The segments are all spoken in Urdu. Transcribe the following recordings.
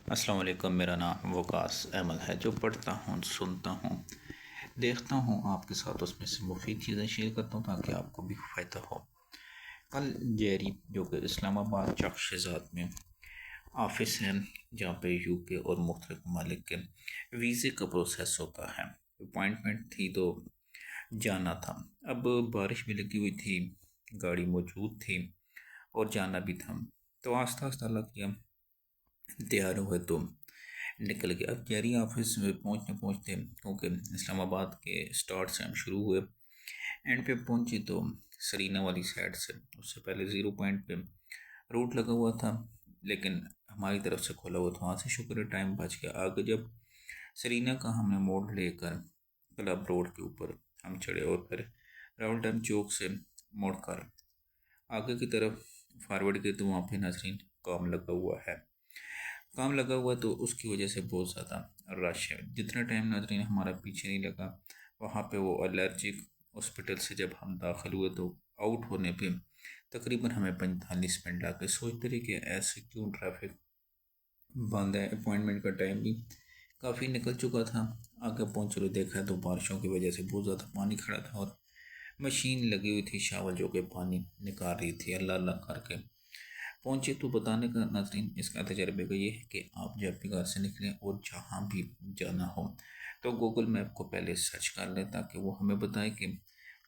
السلام علیکم، میرا نام وقاص احمد ہے، جو پڑھتا ہوں، سنتا ہوں، دیکھتا ہوں، آپ کے ساتھ اس میں سے مفید چیزیں شیئر کرتا ہوں تاکہ آپ کو بھی فائدہ ہو۔ کل جیری جو کہ اسلام آباد چک شہزاد میں آفس ہے، جہاں پہ یو کے اور مختلف ممالک کے ویزے کا پروسیس ہوتا ہے، اپوائنٹمنٹ تھی تو جانا تھا۔ اب بارش بھی لگی ہوئی تھی، گاڑی موجود تھی اور جانا بھی تھا، تو آہستہ آہستہ اللہ کیا تیار ہوئے تو نکل گیا۔ اب جیری آفس میں پہنچتے کیونکہ اسلام آباد کے سٹارٹ سے ہم شروع ہوئے، اینڈ پہ پہنچے تو سرینا والی سائڈ سے، اس سے پہلے 0 پوائنٹ پہ روٹ لگا ہوا تھا لیکن ہماری طرف سے کھولا ہوا تھا، وہاں سے شکر ہے ٹائم بچ گیا۔ آگے جب سرینا کا ہم نے موڑ لے کر کلب روڈ کے اوپر ہم چڑھے اور پھر راول ڈیم چوک سے موڑ کر آگے کی طرف فارورڈ گئے تو وہاں پہ ناظرین کام لگا ہوا تو اس کی وجہ سے بہت زیادہ رش ہے۔ جتنا ٹائم ناظرین ہمارا پیچھے نہیں لگا، وہاں پہ وہ الرجک ہاسپٹل سے جب ہم داخل ہوئے تو آؤٹ ہونے پہ تقریباً ہمیں 45 منٹ لگے۔ سوچتے رہے کہ ایسے کیوں ٹریفک بند ہے، اپوائنٹمنٹ کا ٹائم بھی کافی نکل چکا تھا۔ آگے پہنچے تو دیکھا تو بارشوں کی وجہ سے بہت زیادہ پانی کھڑا تھا اور مشین لگی ہوئی تھی شاول جو کہ پانی نکال رہی تھی، اللہ اللہ کر کے پہنچے۔ تو بتانے کا ناظرین اس کا تجربے کا یہ ہے کہ آپ جب بھی گھر سے نکلیں اور جہاں بھی جانا ہو تو گوگل میپ کو پہلے سرچ کر لیں تاکہ وہ ہمیں بتائے کہ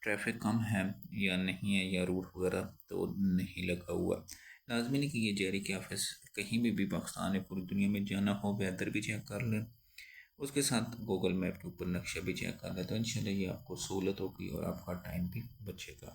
ٹریفک کم ہے یا نہیں ہے، یا روٹ وغیرہ تو نہیں لگا ہوا۔ لازمی نہیں کہ یہ جیری کے آفس کہیں بھی پاکستان میں پوری دنیا میں جانا ہو، بہتر بھی چیک کر لیں، اس کے ساتھ گوگل میپ کے اوپر نقشہ بھی چیک کر لیں، تو انشاءاللہ یہ آپ کو سہولت ہوگی اور آپ کا ٹائم بھی بچے گا۔